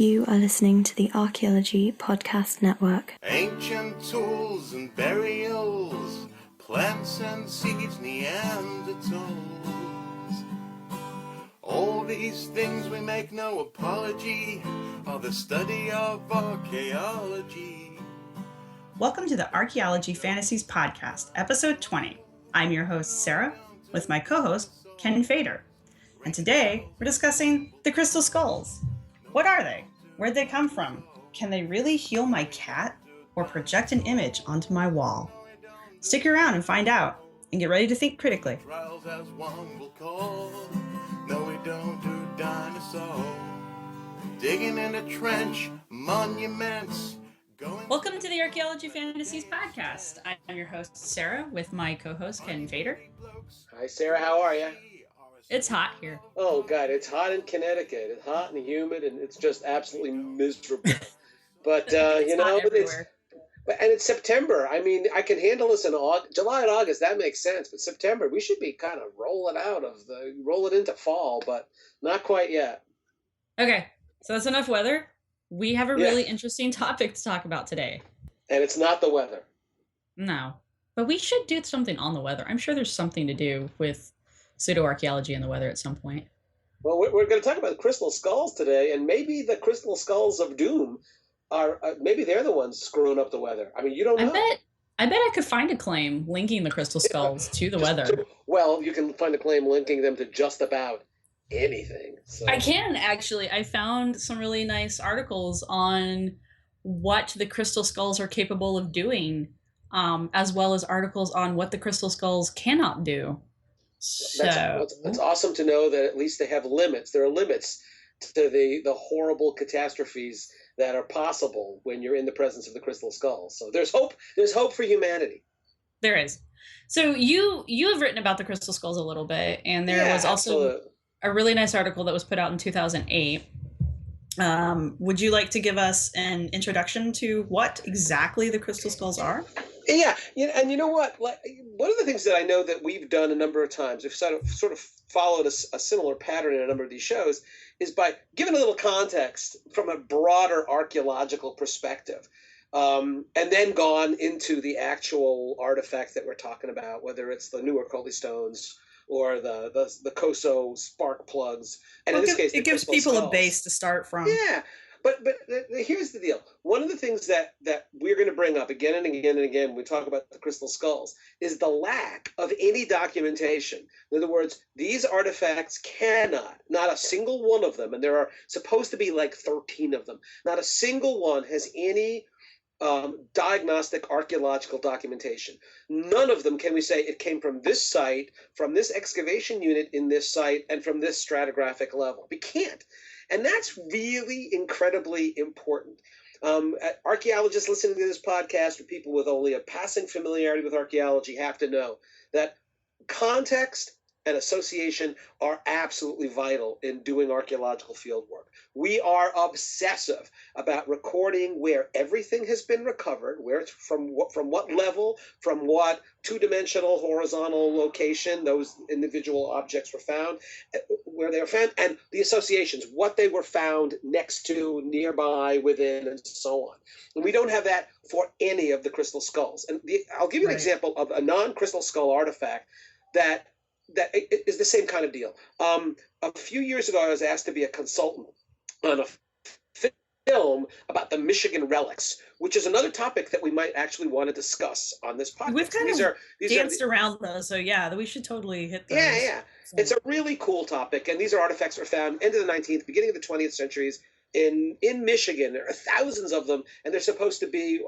You are listening to the Archaeology Podcast Network. Ancient tools and burials, plants and seeds, Neanderthals. All these things we make no apology are the study of archaeology. Welcome to the Archaeology Fantasies Podcast, episode 20. I'm your host, Sarah, with my co-host, Ken Fader. And today, we're discussing the crystal skulls. What are they? Where'd they come from? Can they really heal my cat or project an image onto my wall? Stick around and find out, and get ready to think critically. Trials as one will call. No, we don't do dinosaurs. Digging in a trench, monuments. Welcome to the Archaeology Fantasies Podcast. I'm your host, Sarah, with my co-host, Ken Fader. Hi, Sarah. How are you? It's hot here. Oh, God. It's hot in Connecticut. It's hot and humid, and it's just absolutely miserable. But, it's September. I mean, I can handle this in July and August. That makes sense. But September, we should be kind of roll it into fall, but not quite yet. Okay. So that's enough weather. We have a really interesting topic to talk about today. And it's not the weather. No. But we should do something on the weather. I'm sure there's something to do with pseudo-archaeology and the weather at some point. Well, we're going to talk about crystal skulls today, and maybe the crystal skulls of doom are maybe they're the ones screwing up the weather. I mean, you don't know. I bet I could find a claim linking the crystal skulls to the weather. Well, you can find a claim linking them to just about anything. So. I can actually. I found some really nice articles on what the crystal skulls are capable of doing, as well as articles on what the crystal skulls cannot do. So it's awesome to know that at least they have limits. There are limits to the horrible catastrophes that are possible when you're in the presence of the crystal skulls. So there's hope. There's hope for humanity. There is. So you have written about the crystal skulls a little bit, and there was also a really nice article that was put out in 2008. Would you like to give us an introduction to what exactly the crystal skulls are? Yeah, and you know what? Like, one of the things that I know that we've done a number of times, we've sort of followed a similar pattern in a number of these shows, is by giving a little context from a broader archaeological perspective, and then gone into the actual artifact that we're talking about, whether it's the Newark Holy Stones or the Koso spark plugs, and in this case, it gives people a base to start from. Yeah. But here's the deal. One of the things that we're going to bring up again and again and again when we talk about the crystal skulls is the lack of any documentation. In other words, these artifacts not a single one of them, and there are supposed to be like 13 of them, not a single one has any diagnostic archaeological documentation. None of them can we say it came from this site, from this excavation unit in this site, and from this stratigraphic level. We can't. And that's really incredibly important. Archaeologists listening to this podcast, or people with only a passing familiarity with archaeology, have to know that context and association are absolutely vital in doing archaeological field work. We are obsessive about recording where everything has been recovered, where it's from what level, from what two-dimensional horizontal location those individual objects were found, where they were found, and the associations, what they were found next to, nearby, within, and so on. And we don't have that for any of the crystal skulls. And I'll give you an example of a non-crystal skull artifact that is the same kind of deal. A few years ago, I was asked to be a consultant on a film about the Michigan relics, which is another topic that we might actually want to discuss on this podcast. We've kind of danced around those, so we should totally hit those. Yeah. So. It's a really cool topic, and these are artifacts that were found end of the 19th, beginning of the 20th centuries in Michigan. There are thousands of them, and they're supposed to be,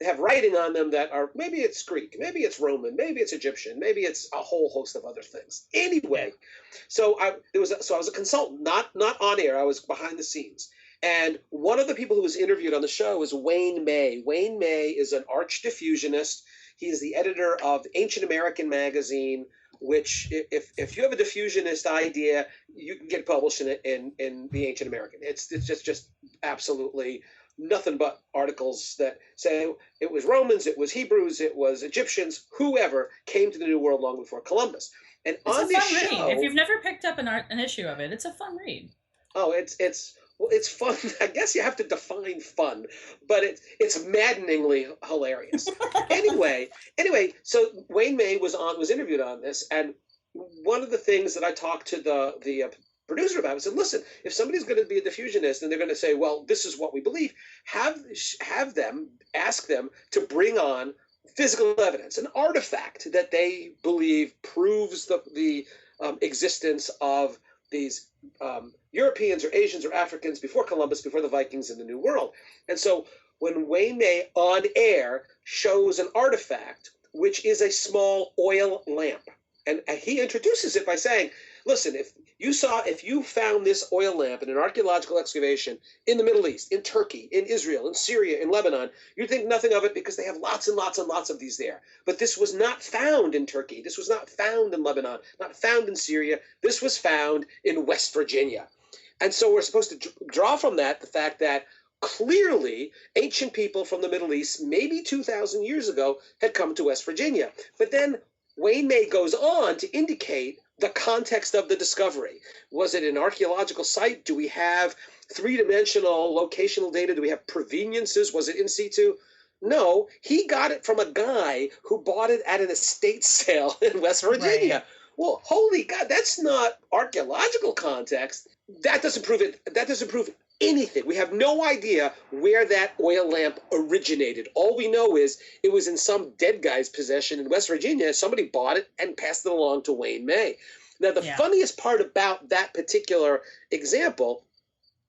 they have writing on them that are, maybe it's Greek, maybe it's Roman, maybe it's Egyptian, maybe it's a whole host of other things. Anyway, so I was a consultant, not on air, I was behind the scenes. And one of the people who was interviewed on the show was Wayne May. Wayne May is an arch-diffusionist. He is the editor of Ancient American magazine, which, if you have a diffusionist idea, you can get published in the Ancient American. It's just absolutely nothing but articles that say it was Romans, it was Hebrews, it was Egyptians, whoever came to the New World long before Columbus. And it's on a this fun show, read. If you've never picked up an issue of it, it's a fun read. Oh, it's Well, it's fun. I guess you have to define fun, but it's maddeningly hilarious. anyway, so Wayne May was interviewed on this, and one of the things that I talked to the producer about, I said, listen, if somebody's going to be a diffusionist and they're going to say, well, this is what we believe, have them ask them to bring on physical evidence, an artifact that they believe proves the existence of these Europeans or Asians or Africans before Columbus, before the Vikings in the New World. And so when Wayne May on air shows an artifact, which is a small oil lamp, and he introduces it by saying, listen, if you found this oil lamp in an archaeological excavation in the Middle East, in Turkey, in Israel, in Syria, in Lebanon, you'd think nothing of it because they have lots and lots and lots of these there. But this was not found in Turkey. This was not found in Lebanon, not found in Syria. This was found in West Virginia. And so we're supposed to draw from that the fact that clearly ancient people from the Middle East, maybe 2,000 years ago, had come to West Virginia. But then Wayne May goes on to indicate the context of the discovery. Was it an archaeological site? Do we have three-dimensional locational data? Do we have proveniences? Was it in situ? No, he got it from a guy who bought it at an estate sale in West Virginia. Right. Well, holy God, that's not archaeological context. That doesn't prove it. That doesn't prove anything. We have no idea where that oil lamp originated. All we know is it was in some dead guy's possession in West Virginia. Somebody bought it and passed it along to Wayne May. Now, the funniest part about that particular example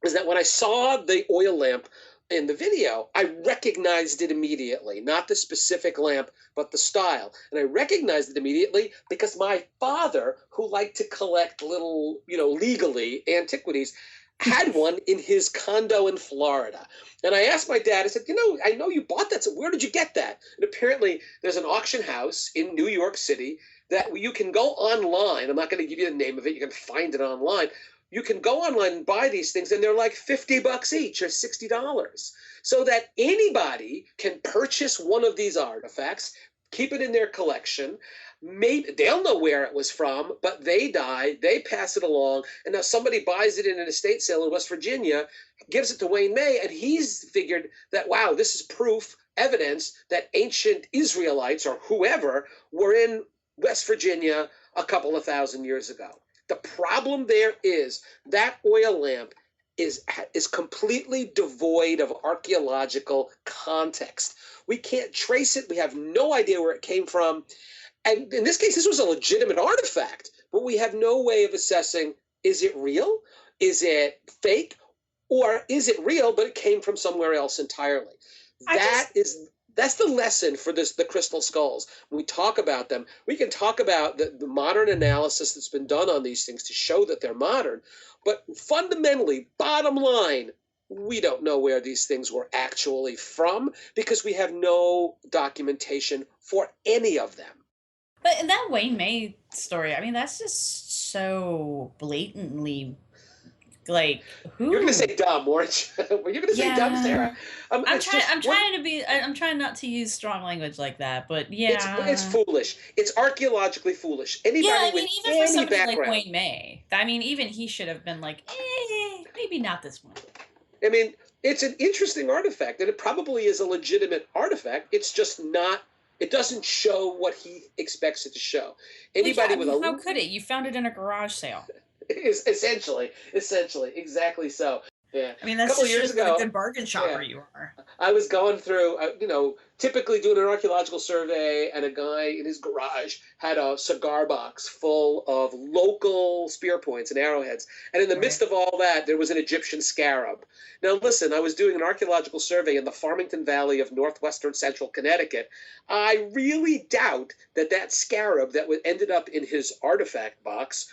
is that when I saw the oil lamp in the video, I recognized it immediately, not the specific lamp, but the style. And I recognized it immediately because my father, who liked to collect little, legally antiquities, had one in his condo in Florida. And I asked my dad, I said, I know you bought that. So where did you get that? And apparently there's an auction house in New York City that you can go online. I'm not going to give you the name of it. You can find it online. You can go online and buy these things, and they're like $50 each or $60, so that anybody can purchase one of these artifacts, keep it in their collection. Maybe they'll know where it was from, but they die, they pass it along, and now somebody buys it in an estate sale in West Virginia, gives it to Wayne May, and he's figured that, wow, this is proof, evidence that ancient Israelites or whoever were in West Virginia a couple of thousand years ago. The problem there is that oil lamp is completely devoid of archaeological context. We can't trace it. We have no idea where it came from. And in this case, this was a legitimate artifact, but we have no way of assessing, is it real? Is it fake? Or is it real, but it came from somewhere else entirely? That's the lesson for the crystal skulls. When we talk about them, we can talk about the modern analysis that's been done on these things to show that they're modern. But fundamentally, bottom line, we don't know where these things were actually from because we have no documentation for any of them. But in that Wayne May story, I mean, that's just so blatantly, like, who? You're going to say dumb, weren't you? Were you going to say dumb, Sarah? I'm trying not to use strong language like that, but yeah. It's foolish. It's archaeologically foolish. Anybody with even for somebody background, like Wayne May, I mean, even he should have been like, maybe not this one. I mean, it's an interesting artifact, and it probably is a legitimate artifact. It's just not. It doesn't show what he expects it to show. Anybody how could it? You found it in a garage sale. Essentially, exactly so. Yeah. I mean, that's just years ago, what a good bargain shopper you are. I was going through, typically doing an archaeological survey, and a guy in his garage had a cigar box full of local spear points and arrowheads. And in the midst of all that, there was an Egyptian scarab. Now, listen, I was doing an archaeological survey in the Farmington Valley of northwestern central Connecticut. I really doubt that scarab that ended up in his artifact box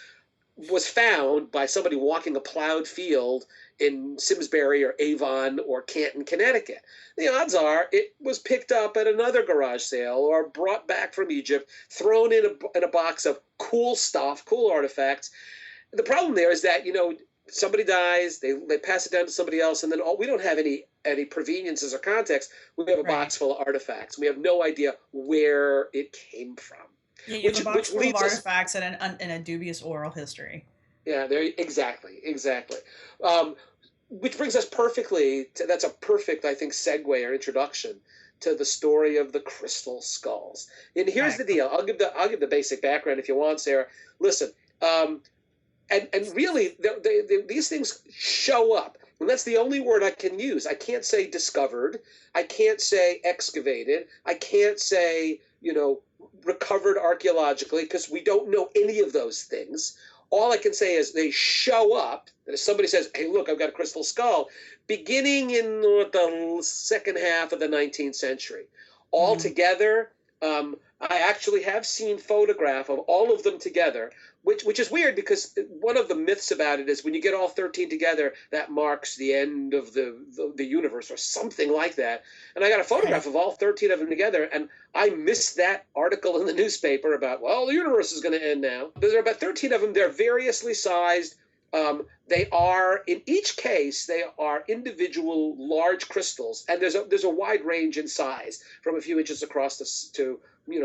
was found by somebody walking a plowed field in Simsbury or Avon or Canton, Connecticut. The odds are it was picked up at another garage sale or brought back from Egypt, thrown in a box of cool stuff, cool artifacts. The problem there is that, somebody dies, they pass it down to somebody else, and then we don't have any proveniences or context. We have a box full of artifacts. We have no idea where it came from. Yeah, you have a box full of artifacts and a dubious oral history. Yeah, exactly. which brings us perfectly to, that's a perfect, I think, segue or introduction to the story of the crystal skulls. And here's the deal. I'll give the basic background if you want, Sarah. Listen, and really, these things show up. And that's the only word I can use. I can't say discovered. I can't say excavated. I can't say, recovered archaeologically, because we don't know any of those things. All I can say is they show up. And if somebody says, hey, look, I've got a crystal skull, beginning in the second half of the 19th century. Altogether, I actually have seen photograph of all of them together, which is weird, because one of the myths about it is when you get all 13 together, that marks the end of the universe or something like that. And I got a photograph of all 13 of them together, and I missed that article in the newspaper about, well, the universe is going to end now. There are about 13 of them. They're variously sized. They are, in each case, they are individual large crystals, and there's a wide range in size, from a few inches across to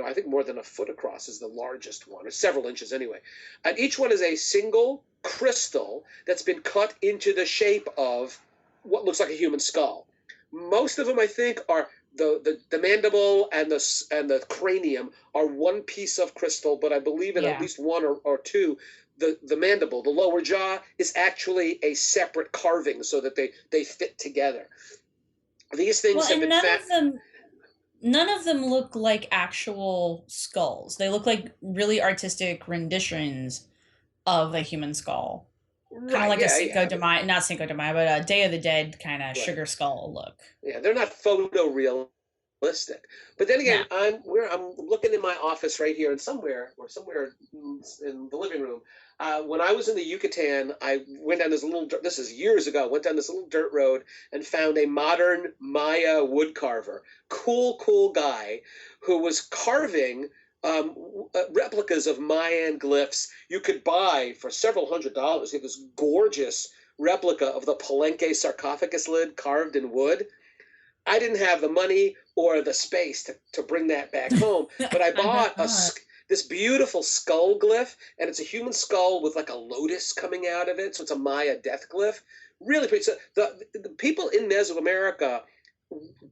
I think more than a foot across is the largest one, or several inches anyway. And each one is a single crystal that's been cut into the shape of what looks like a human skull. Most of them, I think, are the mandible and the cranium are one piece of crystal, but I believe in at least one or two. The mandible, the lower jaw, is actually a separate carving so that they fit together. These things have been none of them look like actual skulls. They look like really artistic renditions of a human skull. Kind of like a Cinco de Mayo, not Cinco de Mayo, but a Day of the Dead kind of sugar skull look. Yeah, they're not photorealistic. But then again, I'm looking in my office right here, and somewhere in the living room. When I was in the Yucatan, I went down this is years ago, went down this little dirt road and found a modern Maya wood carver. Cool guy who was carving replicas of Mayan glyphs you could buy for several $100s. He had this gorgeous replica of the Palenque sarcophagus lid carved in wood. I didn't have the money or the space to bring that back home, but I bought this beautiful skull glyph, and it's a human skull with like a lotus coming out of it, so it's a Maya death glyph. Really pretty. So the people in Mesoamerica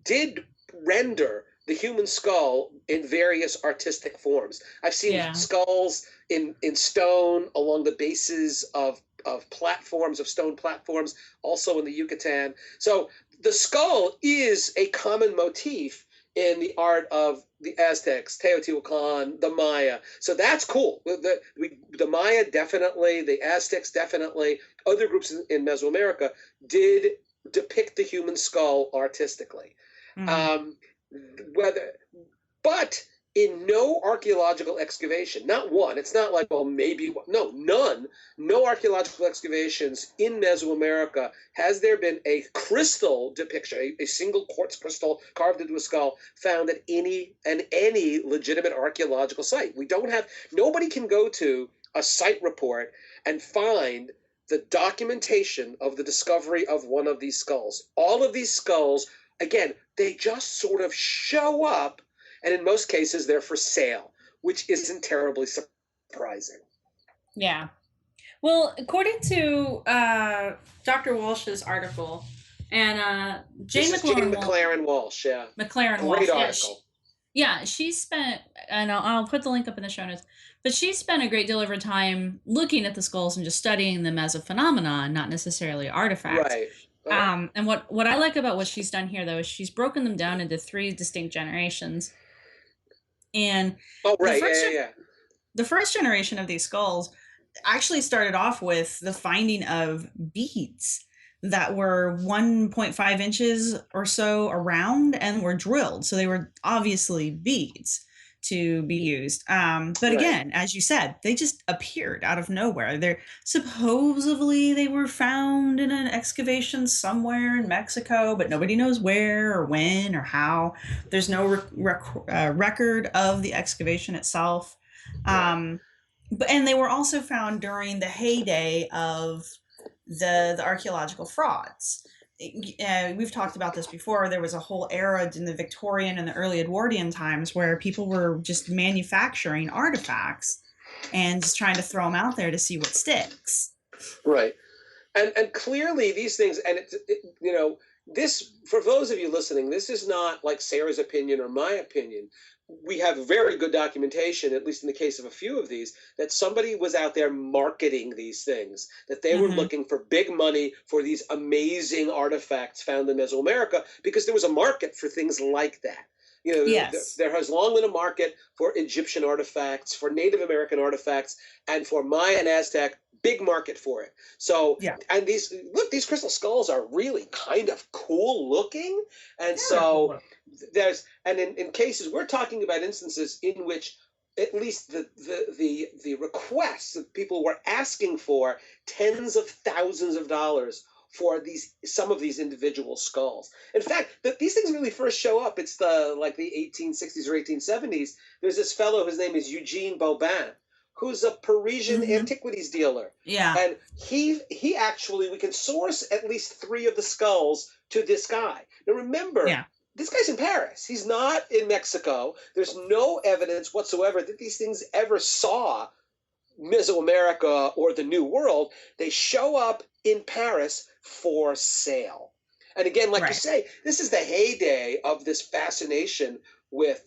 did render the human skull in various artistic forms. I've seen skulls in stone along the bases of platforms, of stone platforms, also in the Yucatan. So the skull is a common motif in the art of the Aztecs, Teotihuacan, the Maya. So that's cool. The Maya definitely, the Aztecs definitely, other groups in Mesoamerica did depict the human skull artistically. But in no archaeological excavation, not one, it's not like, well, maybe one, none, no archaeological excavations in Mesoamerica has there been a crystal depiction, a single quartz crystal carved into a skull found at any legitimate archaeological site. Nobody can go to a site report and find the documentation of the discovery of one of these skulls. All of these skulls, again, they just sort of show up, and in most cases, they're for sale, which isn't terribly surprising. Yeah. Well, according to Dr. Walsh's article, and Jane McLaren Walsh, McLaren Walsh. Great article. She spent, and I'll put the link up in the show notes, but she spent a great deal of her time looking at the skulls and just studying them as a phenomenon, not necessarily artifacts. Right. And what I like about what she's done here, though, is she's broken them down into 3 distinct generations. And the first generation of these skulls actually started off with the finding of beads that were 1.5 inches or so around and were drilled. So they were obviously beads to be used. But again, as you said, they just appeared out of nowhere. Supposedly they were found in an excavation somewhere in Mexico, but nobody knows where or when or how. There's no record of the excavation itself. And they were also found during the heyday of the archaeological frauds. We've talked about this before. There was a whole era in the Victorian and the early Edwardian times where people were just manufacturing artifacts and just trying to throw them out there to see what sticks. Right. And clearly these things, and this, for those of you listening, this is not like Sarah's opinion or my opinion. We have very good documentation, at least in the case of a few of these, that somebody was out there marketing these things, that they were looking for big money for these amazing artifacts found in Mesoamerica, because there was a market for things like that. There has long been a market for Egyptian artifacts, for Native American artifacts, and for Maya and Aztec, big market for it. So, and these crystal skulls are really kind of cool looking. And so in cases, we're talking about instances in which at least the requests that people were asking for tens of thousands of dollars for some of these individual skulls. In fact, these things really first show up. It's the 1860s or 1870s. There's this fellow, his name is Eugene Bobin, who's a Parisian antiquities dealer. Yeah. And he actually, we can source at least 3 of the skulls to this guy. Now remember, this guy's in Paris. He's not in Mexico. There's no evidence whatsoever that these things ever saw Mesoamerica or the New World. They show up in Paris for sale. And again, like you say, this is the heyday of this fascination with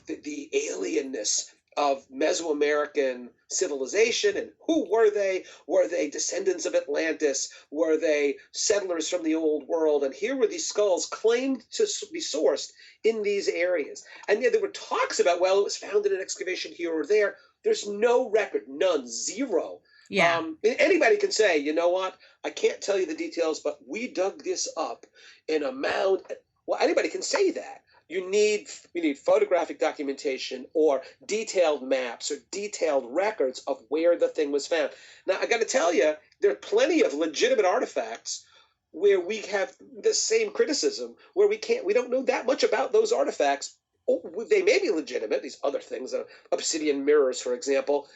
the alienness of Mesoamerican civilization. And who were they? Were they descendants of Atlantis? Were they settlers from the old world? And here were these skulls claimed to be sourced in these areas. And there were talks about, well, it was found in an excavation here or there. There's no record, none, zero. Yeah. Anybody can say, you know what? I can't tell you the details, but we dug this up in a mound. Well, anybody can say that. You need photographic documentation or detailed maps or detailed records of where the thing was found. Now, I got to tell you, there are plenty of legitimate artifacts where we have the same criticism, where we don't know that much about those artifacts. They may be legitimate, these other things, obsidian mirrors, for example,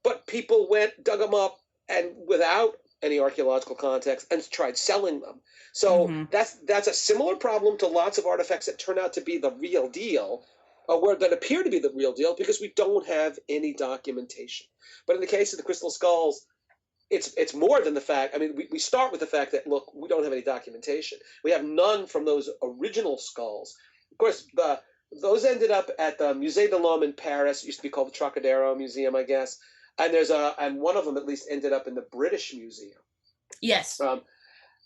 but people dug them up, and without any archaeological context, and tried selling them. So that's a similar problem to lots of artifacts that turn out to be the real deal, or that appear to be the real deal, because we don't have any documentation. But in the case of the crystal skulls, it's more than the fact. I mean, we start with the fact that, look, we don't have any documentation. We have none from those original skulls. Of course, those ended up at the Musée de l'Homme in Paris. It used to be called the Trocadero Museum, I guess. And and one of them at least ended up in the British Museum. Yes.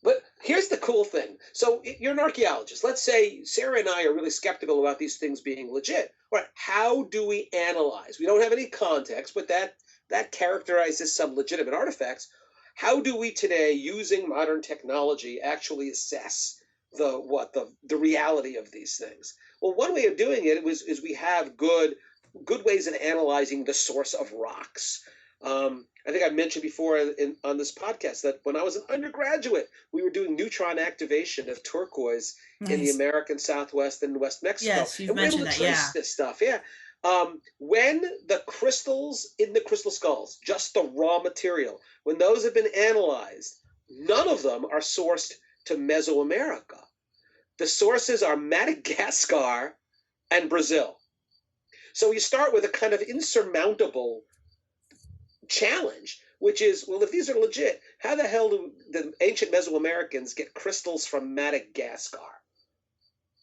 But here's the cool thing. So you're an archaeologist. Let's say Sarah and I are really skeptical about these things being legit. All right, how do we analyze? We don't have any context, but that characterizes some legitimate artifacts. How do we today, using modern technology, actually assess the reality of these things? Well, one way of doing it is we have good ways of analyzing the source of rocks. I think I mentioned before on this podcast that when I was an undergraduate, we were doing neutron activation of turquoise in the American Southwest and West Mexico. Yes, you've mentioned that, this stuff, when the crystals in the crystal skulls, just the raw material, when those have been analyzed, none of them are sourced to Mesoamerica. The sources are Madagascar and Brazil. So you start with a kind of insurmountable challenge, which is, well, if these are legit, how the hell do the ancient Mesoamericans get crystals from Madagascar?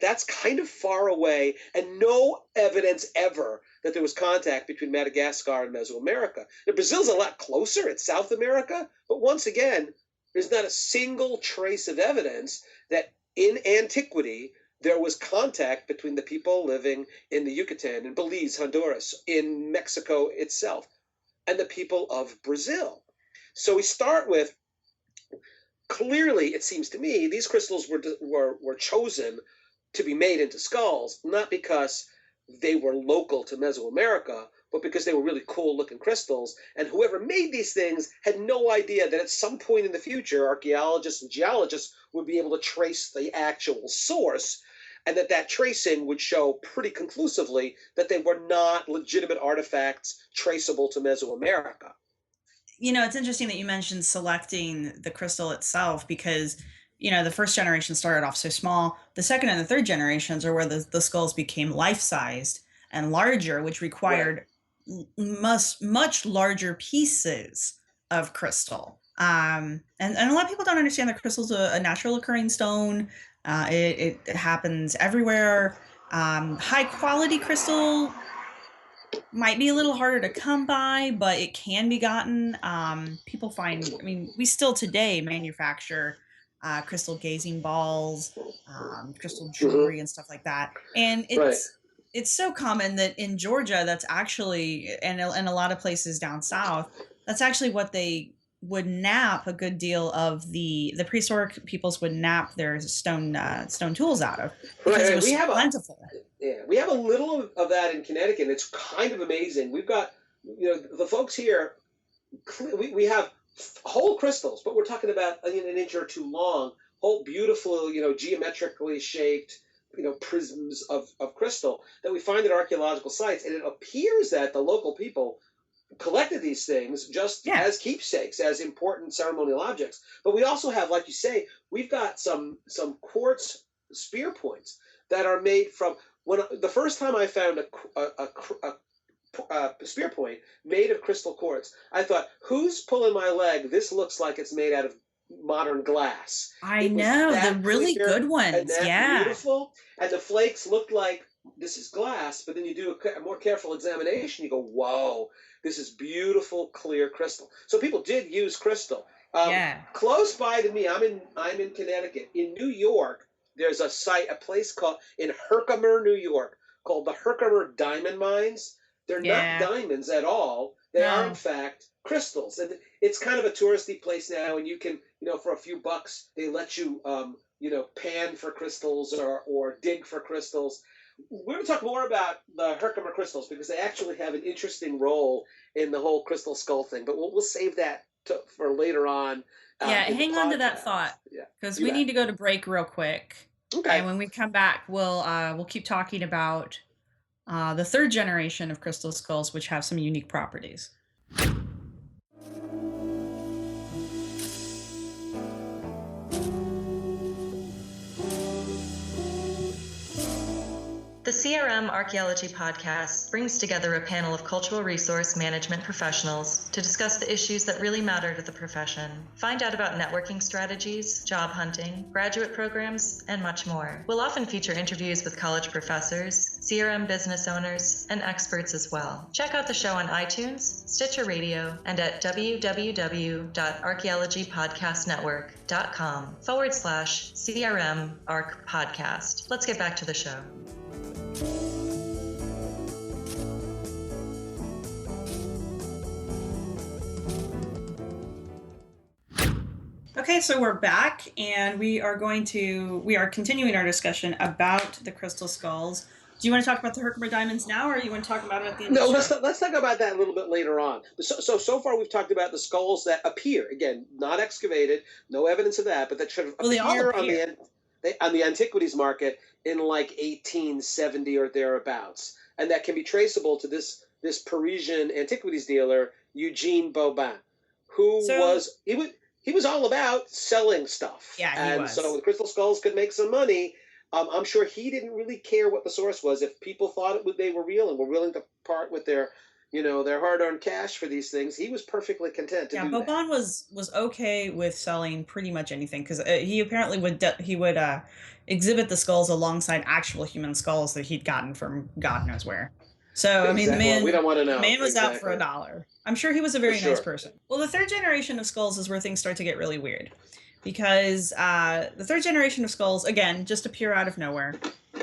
That's kind of far away, and no evidence ever that there was contact between Madagascar and Mesoamerica. Now, Brazil's a lot closer. It's South America. But once again, there's not a single trace of evidence that in antiquity there was contact between the people living in the Yucatan, in Belize, Honduras, in Mexico itself, and the people of Brazil. So we start with, clearly, it seems to me, these crystals were chosen to be made into skulls, not because they were local to Mesoamerica, but because they were really cool looking crystals. And whoever made these things had no idea that at some point in the future, archaeologists and geologists would be able to trace the actual source, and that tracing would show pretty conclusively that they were not legitimate artifacts traceable to Mesoamerica. You know, it's interesting that you mentioned selecting the crystal itself, because, you know, the first generation started off so small. The second and the third generations are where the skulls became life-sized and larger, which required much larger pieces of crystal. And a lot of people don't understand that crystal's a natural occurring stone. It happens everywhere. High quality crystal might be a little harder to come by, but it can be gotten. People find, I mean, we still today manufacture crystal gazing balls, crystal jewelry, and stuff like that. And it's so common that in Georgia, that's actually, and a lot of places down south, that's actually what they would nap a good deal of the prehistoric peoples would nap their stone tools out of, because it was plentiful. We have a little of that in Connecticut. And it's kind of amazing. We've got, the folks here, we have whole crystals, but we're talking about an inch or two long, whole beautiful, geometrically shaped, prisms of crystal that we find at archaeological sites. And it appears that the local people collected these things just as keepsakes, as important ceremonial objects. But we also have, like you say, we've got some quartz spear points that are made from, the first time I found a spear point made of crystal quartz, I thought, who's pulling my leg? This looks like it's made out of modern glass. I know, the really good ones. And that beautiful. And the flakes looked like this is glass, but then you do a more careful examination, you go, whoa, this is beautiful, clear crystal. So people did use crystal. Close by to me, I'm in Connecticut. In New York, there's a place called, in Herkimer, New York, called the Herkimer Diamond Mines. They're not diamonds at all. They are, in fact, crystals. And it's kind of a touristy place now, and you can, for a few bucks, they let you, pan for crystals or dig for crystals. We're going to talk more about the Herkimer crystals because they actually have an interesting role in the whole crystal skull thing. But we'll save that for later on. Hang on to that thought, because we need to go to break real quick. Okay. And when we come back, we'll keep talking about the third generation of crystal skulls, which have some unique properties. The CRM Archaeology podcast brings together a panel of cultural resource management professionals to discuss the issues that really matter to the profession. Find out about networking strategies, job hunting, graduate programs, and much more. We'll often feature interviews with college professors, CRM business owners, and experts as well. Check out the show on iTunes, Stitcher Radio, and at www.archaeologypodcastnetwork.com/CRM Arc Podcast. Let's get back to the show. Okay, so we're back, and we are continuing our discussion about the crystal skulls. Do you want to talk about the Herkimer diamonds now, or you want to talk about it at the end? No, let's talk about that a little bit later on. So far we've talked about the skulls that appear, again, not excavated, no evidence of that, but that should appear on the antiquities market in like 1870 or thereabouts, and that can be traceable to this Parisian antiquities dealer Eugene Bobin, who he was all about selling stuff. Yeah, he was. So the crystal skulls could make some money. I'm sure he didn't really care what the source was. If people thought they were real and were willing to part with their hard-earned cash for these things, he was perfectly content to do that. Yeah, Bobin was okay with selling pretty much anything, because he apparently would exhibit the skulls alongside actual human skulls that he'd gotten from God knows where. So, I mean, the man, we don't want to know. The man was out for $1. I'm sure he was a very nice person. Well, the third generation of skulls is where things start to get really weird, because the third generation of skulls, again, just appear out of nowhere,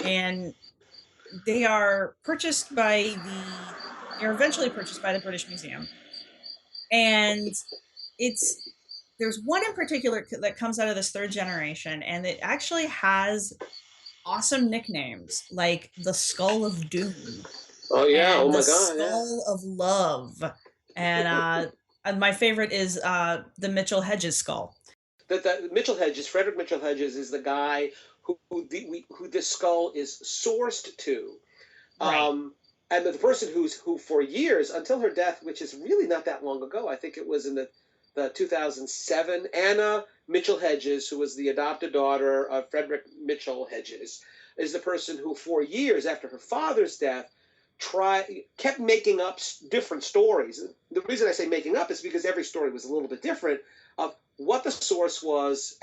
and they are eventually purchased by the British Museum. And there's one in particular that comes out of this third generation, and it actually has awesome nicknames like the Skull of Doom. Oh yeah! Oh my God! The Skull of Love, and my favorite is the Mitchell Hedges skull. That Mitchell Hedges, Frederick Mitchell Hedges, is the guy who this skull is sourced to, and the person who for years until her death, which is really not that long ago, I think it was in the 2007, Anna Mitchell Hedges, who was the adopted daughter of Frederick Mitchell Hedges, is the person who for years after her father's death kept making up different stories. The reason I say making up is because every story was a little bit different of what the source was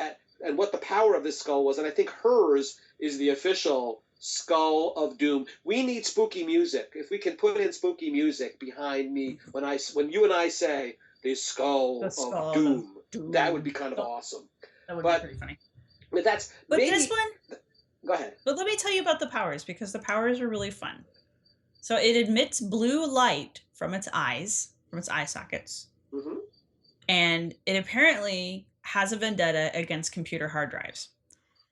and what the power of this skull was. And I think hers is the official Skull of Doom. We need spooky music. If we can put in spooky music behind me when you and I say the Skull of Doom, that would be kind of awesome. That would be pretty funny. But this one. Go ahead. But let me tell you about the powers, because the powers are really fun. So it emits blue light from its eyes, from its eye sockets. Mm-hmm. And it apparently has a vendetta against computer hard drives,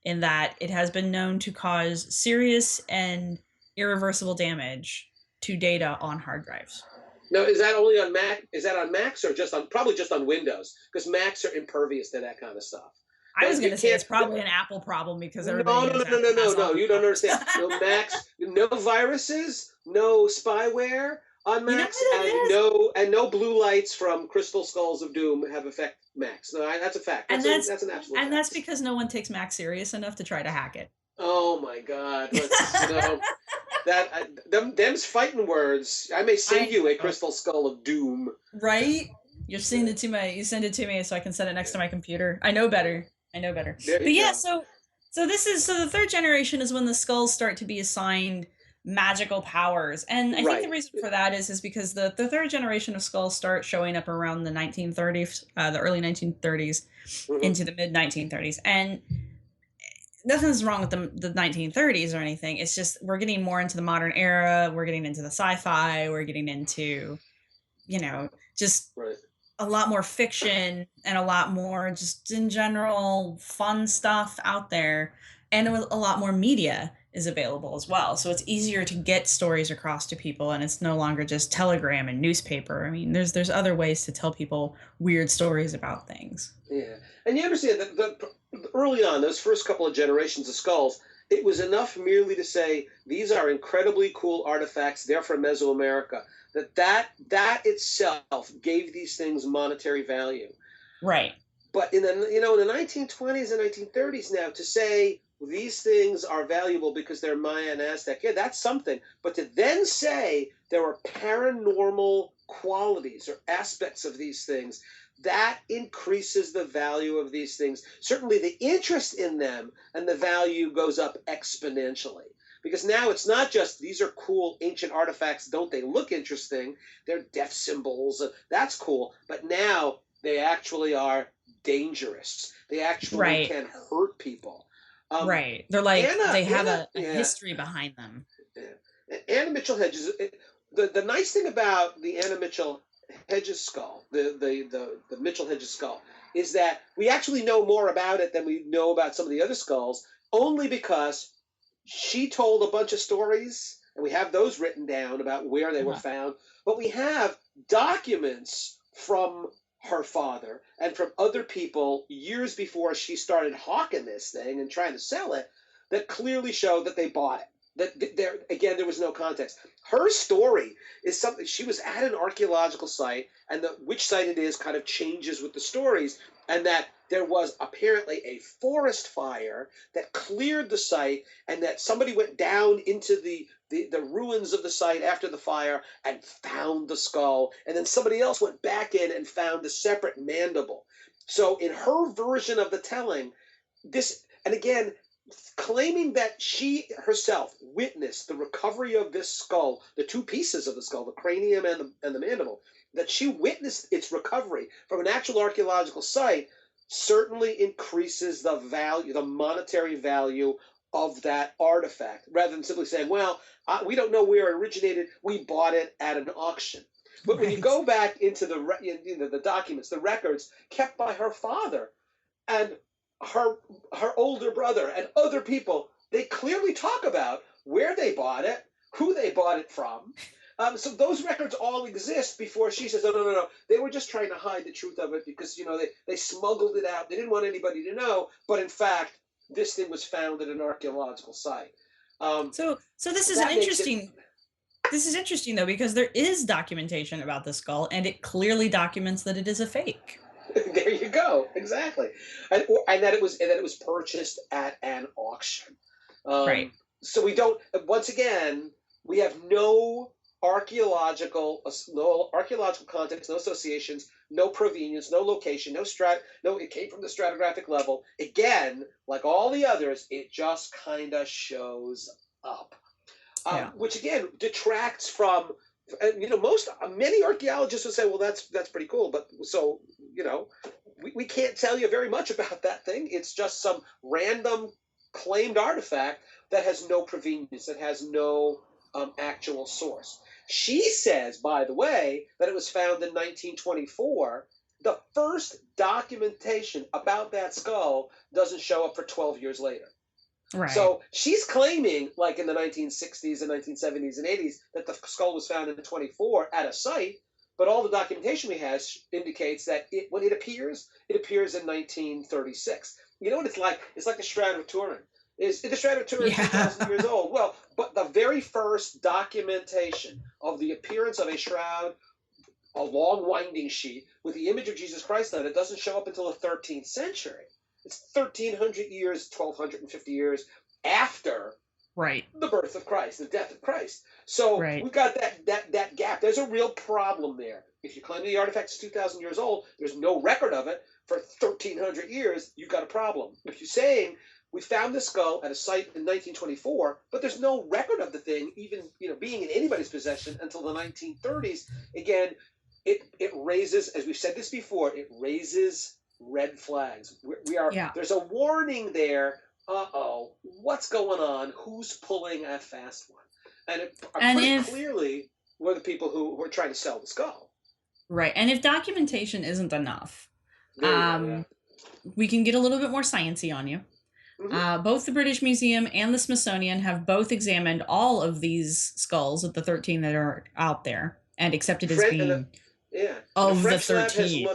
in that it has been known to cause serious and irreversible damage to data on hard drives. Now, is that only on Mac? Is that on Macs or probably just on Windows? Because Macs are impervious to that kind of stuff. I was going to say it's probably an Apple problem because everybody No, you don't understand. No Macs, no viruses, no spyware on Macs, and no blue lights from crystal skulls of doom have affect Macs. No, that's a fact. That's an absolute fact. And that's because no one takes Mac serious enough to try to hack it. Oh my God! Them's fighting words. I may send you a crystal skull of doom. Right? You send it to me so I can set it next to my computer. I know better. But yeah, so the third generation is when the skulls start to be assigned magical powers. And I think the reason for that is because the third generation of skulls start showing up around the 1930s, the early 1930s into the mid 1930s. And nothing's wrong with the 1930s or anything. It's just we're getting more into the modern era. We're getting into the sci-fi. We're getting into, just a lot more fiction and a lot more just in general fun stuff out there. And a lot more media is available as well. So it's easier to get stories across to people, and it's no longer just telegram and newspaper. I mean, there's other ways to tell people weird stories about things. Yeah. And you understand that early on, those first couple of generations of skulls, it was enough merely to say, these are incredibly cool artifacts, they're from Mesoamerica. That itself gave these things monetary value. Right. But in the 1920s and 1930s now, to say these things are valuable because they're Maya and Aztec, yeah, that's something. But to then say there are paranormal qualities or aspects of these things, that increases the value of these things. Certainly the interest in them and the value goes up exponentially. Because now it's not just these are cool ancient artifacts, don't they look interesting? They're death symbols, that's cool. But now they actually are dangerous. They actually can hurt people. Right. They're like, they have a history behind them. Yeah. Anna Mitchell Hedges, the nice thing about the Anna Mitchell Hedges skull, the Mitchell Hedges skull, is that we actually know more about it than we know about some of the other skulls, only because she told a bunch of stories, and we have those written down about where they were found, but we have documents from her father and from other people years before she started hawking this thing and trying to sell it that clearly show that they bought it. That there was no context. Her story is something. She was at an archaeological site, and which site it is kind of changes with the stories, and that there was apparently a forest fire that cleared the site, and that somebody went down into the ruins of the site after the fire and found the skull, and then somebody else went back in and found the separate mandible. So in her version of the telling, and again, claiming that she herself witnessed the recovery of this skull, the two pieces of the skull, the cranium and the mandible, that she witnessed its recovery from an actual archaeological site, certainly increases the value, the monetary value of that artifact, rather than simply saying, well, we don't know where it originated, we bought it at an auction. But when you go back into the documents, the records kept by her father and her older brother and other people, they clearly talk about where they bought it, who they bought it from. So those records all exist before she says, oh, no. They were just trying to hide the truth of it because, they smuggled it out. They didn't want anybody to know. But in fact, this thing was found at an archaeological site. So this is interesting. This is interesting, though, because there is documentation about the skull, and it clearly documents that it is a fake. There you go, exactly, and that it was purchased at an auction. Right. So we We have no archaeological context, no associations, no provenience, no location, no, it came from the stratigraphic level. Again, like all the others, it just kind of shows up. Which again detracts from, many archaeologists would say, well, that's pretty cool, but so, we can't tell you very much about that thing. It's just some random claimed artifact that has no provenience, that has no actual source. She says, by the way, that it was found in 1924. The first documentation about that skull doesn't show up for 12 years later. Right. So she's claiming, like in the 1960s and 1970s and 80s, that the skull was found in 24 at a site, but all the documentation we have indicates that when it appears in 1936. You know what it's like? It's like the Shroud of Turin. Is the Shroud of Turin 2,000 years old? Well, but the very first documentation of the appearance of a shroud, a long winding sheet with the image of Jesus Christ on it, doesn't show up until the 13th century. It's 1,300 years, 1,250 years after the birth of Christ, the death of Christ. So we've got that gap. There's a real problem there. If you claim the artifact is 2,000 years old, there's no record of it for 1,300 years, you've got a problem. If you're saying we found this skull at a site in 1924, but there's no record of the thing even being in anybody's possession until the 1930s, again, it raises, as we've said this before, it raises red flags. There's a warning there. What's going on? Who's pulling a fast one? And pretty clearly were the people who were trying to sell the skull. Right. And if documentation isn't enough, we can get a little bit more sciencey on you. Mm-hmm. Both the British Museum and the Smithsonian have both examined all of these skulls of the 13 that are out there and accepted as being of the 13.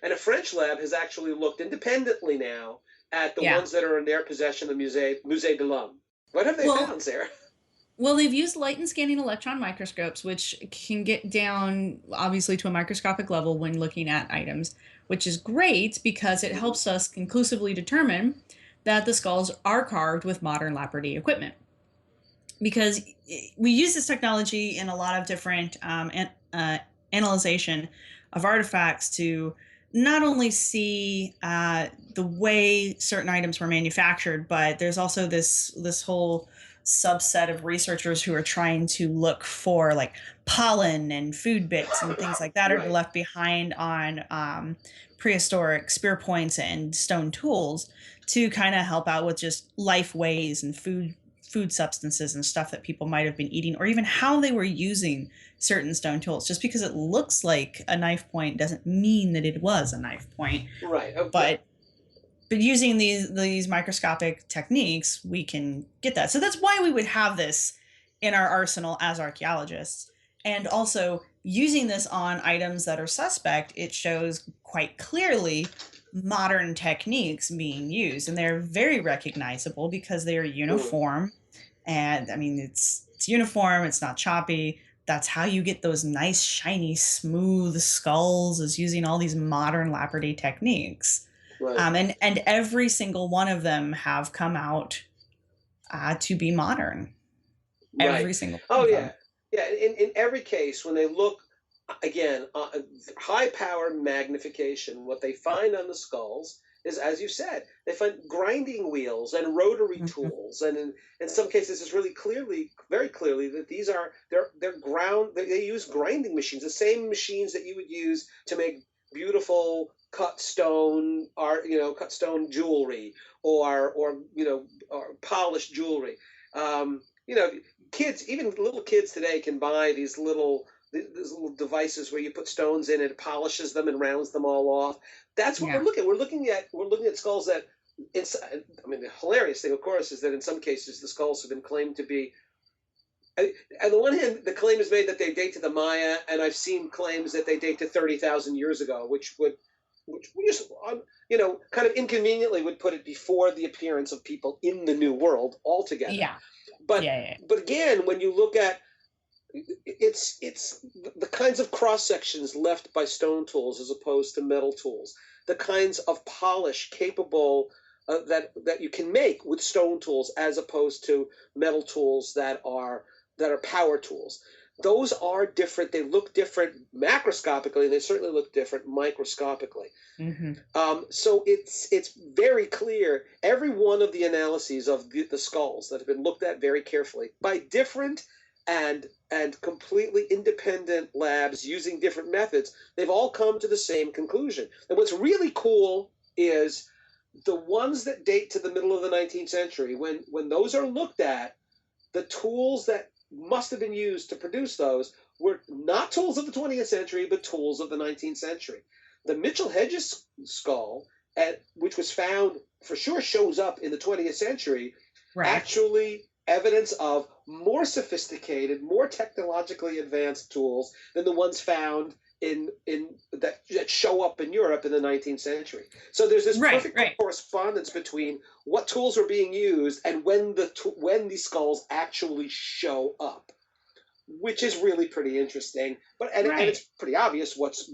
And a French lab has actually looked independently now at the ones that are in their possession, the Musée de l'Homme. What have they found, Sarah? Well, they've used light and scanning electron microscopes, which can get down, obviously, to a microscopic level when looking at items, which is great because it helps us conclusively determine that the skulls are carved with modern lapardy equipment. Because we use this technology in a lot of different analyzation of artifacts to not only see the way certain items were manufactured, but there's also this whole subset of researchers who are trying to look for like pollen and food bits and things like that are left behind on prehistoric spear points and stone tools to kind of help out with just life ways and food substances and stuff that people might have been eating, or even how they were using certain stone tools. Just because it looks like a knife point doesn't mean that it was a knife point. Right. Okay. But using these microscopic techniques, we can get that. So that's why we would have this in our arsenal as archaeologists. And also using this on items that are suspect, it shows quite clearly modern techniques being used. And they're very recognizable because they are uniform. And I mean, it's uniform, it's not choppy. That's how you get those nice, shiny, smooth skulls, is using all these modern lapardy techniques. Right. And every single one of them have come out to be modern. Every single one of them. Yeah. In every case, when they look, again, high-powered magnification, what they find on the skulls is, as you said, they find grinding wheels and rotary tools, and in some cases, it's really very clearly that these are they use grinding machines, the same machines that you would use to make beautiful cut stone jewelry or polished jewelry. Kids, even little kids today, can buy these little devices where you put stones in, it polishes them and rounds them all off. That's what we're looking at. We're looking at skulls that, the hilarious thing, of course, is that in some cases the skulls have been claimed to be, on the one hand, the claim is made that they date to the Maya, and I've seen claims that they date to 30,000 years ago, which we just, kind of inconveniently would put it before the appearance of people in the New World altogether. Yeah. But again, when you look at it's the kinds of cross sections left by stone tools as opposed to metal tools, the kinds of polish capable that you can make with stone tools as opposed to metal tools that are that are power tools. Those are different. They look different macroscopically, and they certainly look different microscopically. So it's very clear. Every one of the analyses of the skulls that have been looked at very carefully by different and completely independent labs using different methods, they've all come to the same conclusion. And what's really cool is the ones that date to the middle of the 19th century, when those are looked at, the tools that must have been used to produce those were not tools of the 20th century, but tools of the 19th century. The Mitchell Hedges skull, which was found, for sure shows up in the 20th century, actually evidence of more sophisticated, more technologically advanced tools than the ones found in that show up in Europe in the 19th century. So there's this perfect correspondence between what tools are being used and when these skulls actually show up, which is really pretty interesting. And it's pretty obvious what's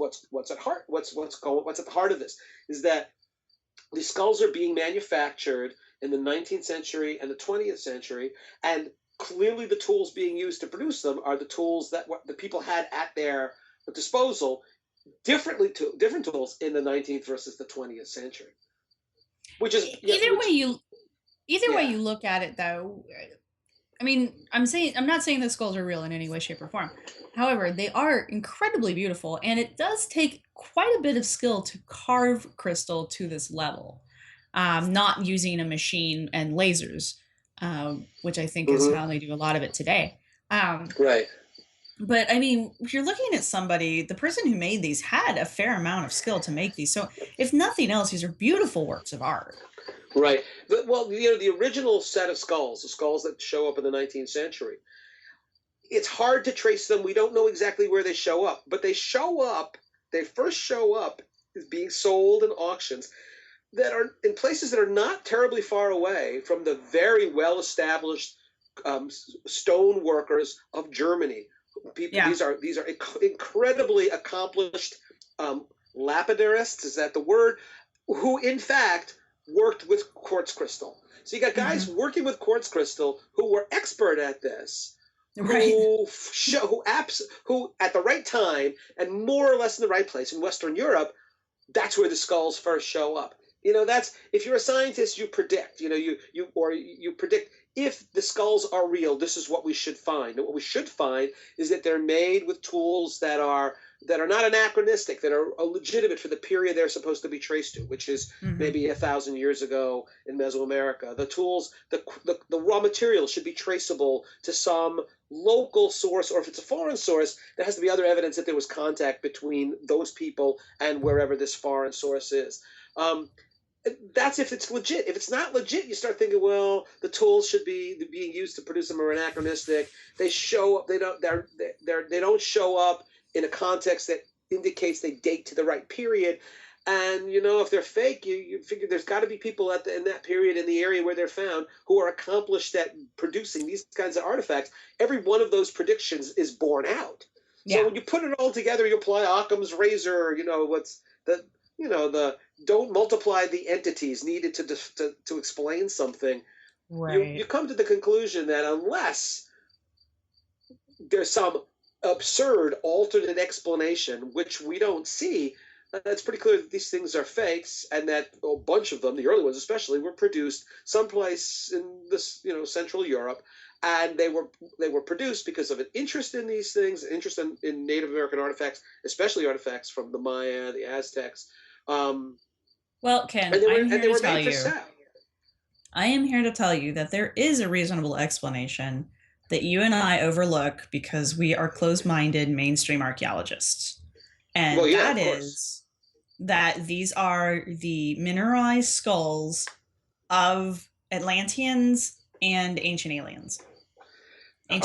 at heart. What's at the heart of this is that these skulls are being manufactured in the 19th century and the 20th century, and clearly the tools being used to produce them are the tools that the people had at their disposal, different tools in the 19th versus the 20th century. Which is either way you look at it, though. I mean, I'm not saying the skulls are real in any way, shape, or form. However, they are incredibly beautiful, and it does take quite a bit of skill to carve crystal to this level, not using a machine and lasers, which I think is how they do a lot of it today. But I mean, if you're looking at somebody, the person who made these had a fair amount of skill to make these. So if nothing else, these are beautiful works of art. Right. Well, the original set of skulls, the skulls that show up in the 19th century, it's hard to trace them. We don't know exactly where they show up, but they first show up as being sold in auctions that are in places that are not terribly far away from the very well-established stone workers of Germany. These are incredibly accomplished lapidarists. Is that the word? Who in fact worked with quartz crystal. So you got guys working with quartz crystal who were expert at this, who at the right time and more or less in the right place in Western Europe, that's where the skulls first show up. That's, if you're a scientist, you predict. You predict if the skulls are real, this is what we should find. And what we should find is that they're made with tools that are not anachronistic, that are legitimate for the period they're supposed to be traced to, which is maybe 1,000 years ago in Mesoamerica. The tools, the raw material should be traceable to some local source, or if it's a foreign source, there has to be other evidence that there was contact between those people and wherever this foreign source is. That's if it's legit. If it's not legit, you start thinking, well, the tools should be being used to produce them are anachronistic. They show up. They don't show up in a context that indicates they date to the right period. And if they're fake, you figure there's got to be people in that period in the area where they're found who are accomplished at producing these kinds of artifacts. Every one of those predictions is borne out. Yeah. So when you put it all together, you apply Occam's razor. Don't multiply the entities needed to explain something. Right. You come to the conclusion that unless there's some absurd alternate explanation, which we don't see, it's pretty clear that these things are fakes, and that a bunch of them, the early ones especially, were produced someplace in this, Central Europe, and they were produced because of an interest in these things, interest in Native American artifacts, especially artifacts from the Maya, the Aztecs. Well, Ken, I am here to tell you that there is a reasonable explanation that you and I overlook because we are closed-minded mainstream archaeologists. And that is that these are the mineralized skulls of Atlanteans and ancient aliens. I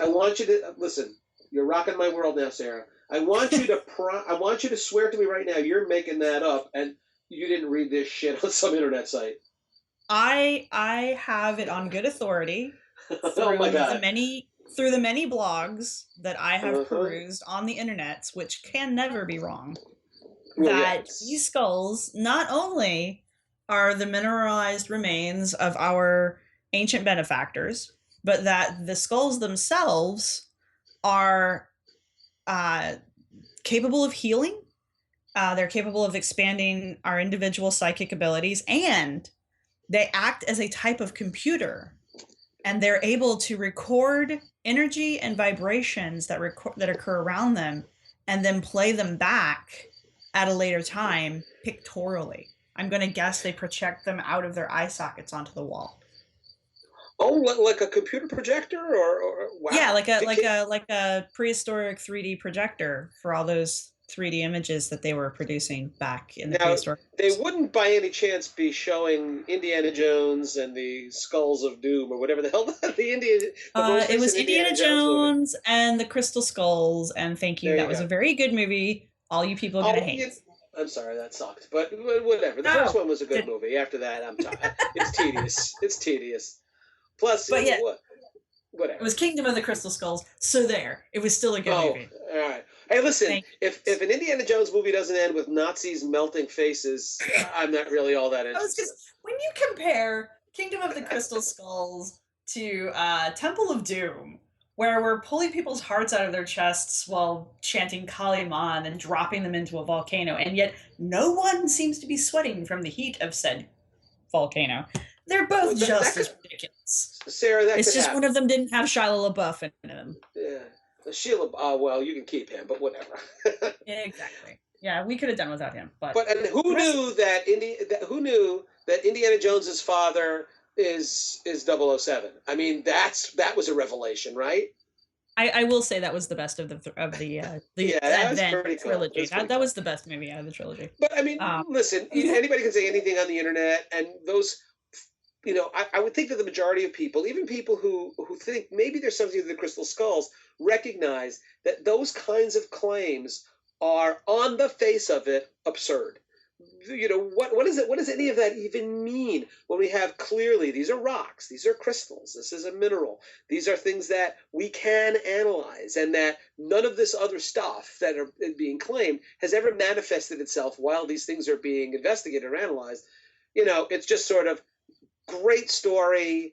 want you to listen. You're rocking my world now, Sarah. I want you to swear to me right now you're making that up and you didn't read this shit on some internet site. I have it on good authority through the many blogs that I have perused on the internet, which can never be wrong. These skulls not only are the mineralized remains of our ancient benefactors, but that the skulls themselves are capable of healing. They're capable of expanding our individual psychic abilities, and they act as a type of computer, and they're able to record energy and vibrations that occur around them and then play them back at a later time pictorially. I'm going to guess they project them out of their eye sockets onto the wall. Oh, like a computer projector, or wow. Yeah, like a prehistoric 3D projector for all those 3D images that they were producing back in the prehistoric. They wouldn't by any chance be showing Indiana Jones and the Skulls of Doom or whatever the hell it was Indiana Jones and the Crystal Skulls, and thank you. That was a very good movie. All you people are gonna hate. I'm sorry, that sucked, but whatever. The first one was a good movie. After that, I'm tired. It's tedious. It's tedious. Plus, but yeah, whatever. It was Kingdom of the Crystal Skulls, so there. It was still a good movie. All right. Hey, listen, if an Indiana Jones movie doesn't end with Nazis melting faces, I'm not really all that interested. When you compare Kingdom of the Crystal Skulls to Temple of Doom, where we're pulling people's hearts out of their chests while chanting Kali Man and dropping them into a volcano, and yet no one seems to be sweating from the heat of said volcano. They're both just as ridiculous. Sarah, it's just one of them didn't have Shia LaBeouf in them. Yeah. Sheila, well, you can keep him, but whatever. Exactly. Yeah, we could have done without him. But and who knew that Indiana Jones's father is 007? I mean, that was a revelation, right? I will say that was the best of the Advent trilogy. That was the best movie out of the trilogy. But I mean, listen, anybody can say anything on the internet, and those. I would think that the majority of people, even people who think maybe there's something to the Crystal Skulls, recognize that those kinds of claims are, on the face of it, absurd. What is it? What does any of that even mean when we have clearly these are rocks, these are crystals, this is a mineral, these are things that we can analyze, and that none of this other stuff that are being claimed has ever manifested itself while these things are being investigated or analyzed. It's just sort of great story.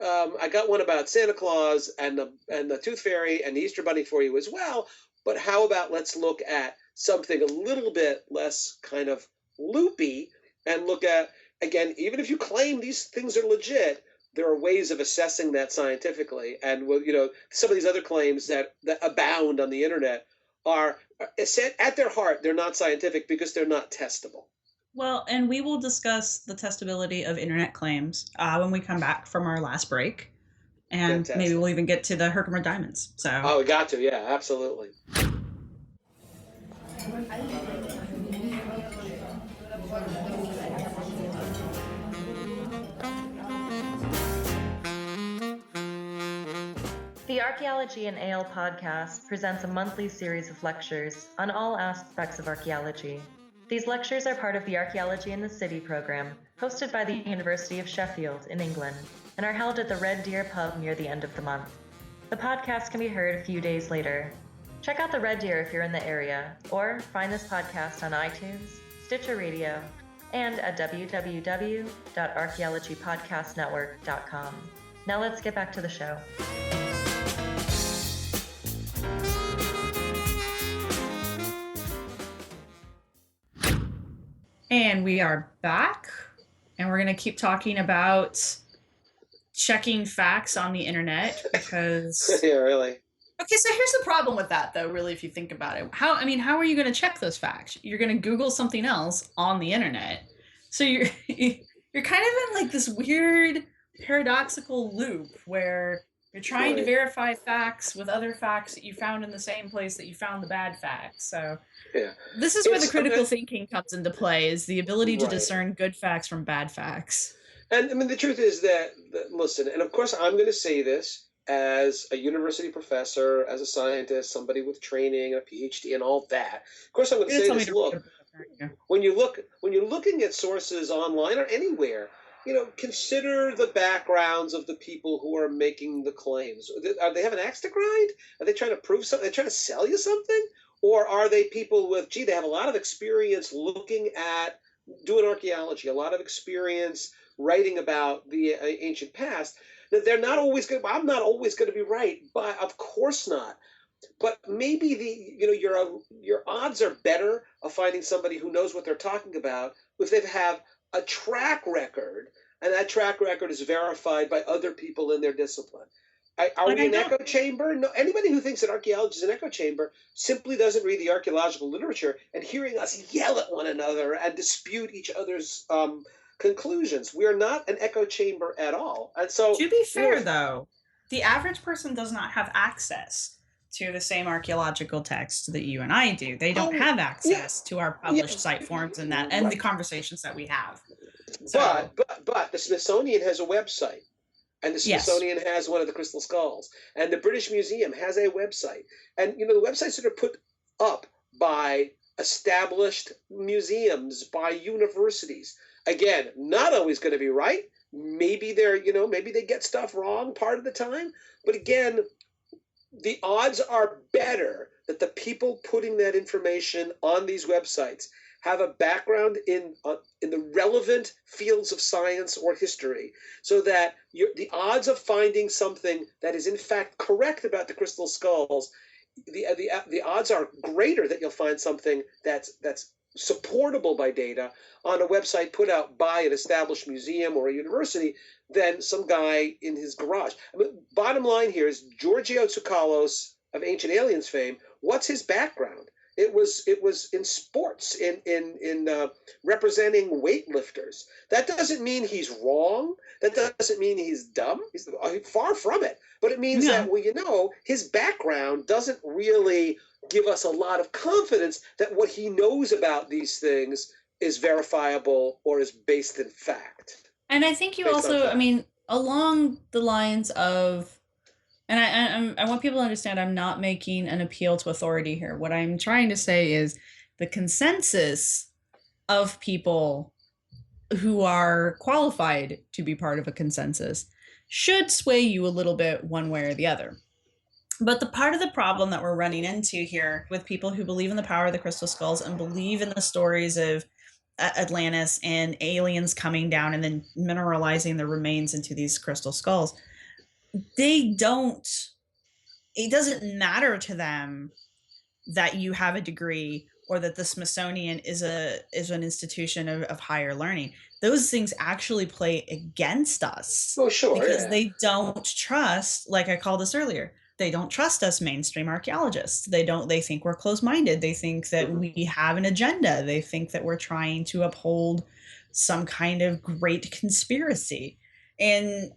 I got one about Santa Claus and the Tooth Fairy and the Easter Bunny for you as well. But how about let's look at something a little bit less kind of loopy and look at, again, even if you claim these things are legit, there are ways of assessing that scientifically. And some of these other claims that abound on the internet are, at their heart, they're not scientific because they're not testable. Well, and we will discuss the testability of internet claims when we come back from our last break. And Fantastic. Maybe we'll even get to the Herkimer diamonds. So. We got to. Yeah, absolutely. The Archaeology and Ale podcast presents a monthly series of lectures on all aspects of archaeology. These lectures are part of the Archaeology in the City program, hosted by the University of Sheffield in England, and are held at the Red Deer pub near the end of the month. The podcast can be heard a few days later. Check out the Red Deer if you're in the area, or find this podcast on iTunes, Stitcher Radio, and at www.archaeologypodcastnetwork.com. Now let's get back to the show. And we are back, and we're going to keep talking about checking facts on the internet because... Yeah, really. Okay, so here's the problem with that, though, really, if you think about it. How are you going to check those facts? You're going to Google something else on the internet. So you're kind of in like this weird paradoxical loop where you're trying to verify facts with other facts that you found in the same place that you found the bad facts. So this is where the critical thinking comes into play, is the ability to discern good facts from bad facts. And I mean, the truth is that listen, and of course I'm going to say this as a university professor, as a scientist, somebody with training, a PhD and all that. Of course I'm going to say this, look, when you're looking at sources online or anywhere, consider the backgrounds of the people who are making the claims. Are they have an axe to grind? Are they trying to prove something? Are they trying to sell you something? Or are they people with, they have a lot of experience looking at doing archaeology, a lot of experience writing about the ancient past, that they're not always going. I'm not always going to be right, but of course not. But maybe your odds are better of finding somebody who knows what they're talking about if they have a track record, and that track record is verified by other people in their discipline. Are we an echo chamber? No. Anybody who thinks that archaeology is an echo chamber simply doesn't read the archaeological literature, and hearing us yell at one another and dispute each other's conclusions. We are not an echo chamber at all. And so, to be fair, though, the average person does not have access to the same archaeological texts that you and I do. They don't have access to our published site forms and that, and the conversations that we have. So, but the Smithsonian has a website, and the Smithsonian has one of the crystal skulls, and the British Museum has a website, and the websites that are put up by established museums, by universities. Again, not always going to be right. Maybe maybe they get stuff wrong part of the time, but again, the odds are better that the people putting that information on these websites have a background in the relevant fields of science or history, so that the odds of finding something that is in fact correct about the crystal skulls, the odds are greater that you'll find something that's supportable by data on a website put out by an established museum or a university than some guy in his garage. I mean, bottom line here is Giorgio Tsoukalos of Ancient Aliens fame. What's his background? It was in sports, in representing weightlifters. That doesn't mean he's wrong. That doesn't mean he's dumb. He's far from it. But it means that, his background doesn't really give us a lot of confidence that what he knows about these things is verifiable or is based in fact. And I think you also, I mean, along the lines of, and I want people to understand, I'm not making an appeal to authority here. What I'm trying to say is the consensus of people who are qualified to be part of a consensus should sway you a little bit one way or the other. But the part of the problem that we're running into here with people who believe in the power of the crystal skulls and believe in the stories of Atlantis and aliens coming down and then mineralizing the remains into these crystal skulls, it doesn't matter to them that you have a degree or that the Smithsonian is an institution of higher learning. Those things actually play against us. Oh, sure. Because they don't trust, like I called this earlier, they don't trust us mainstream archaeologists. They think we're closed-minded. They think that we have an agenda. They think that we're trying to uphold some kind of great conspiracy. And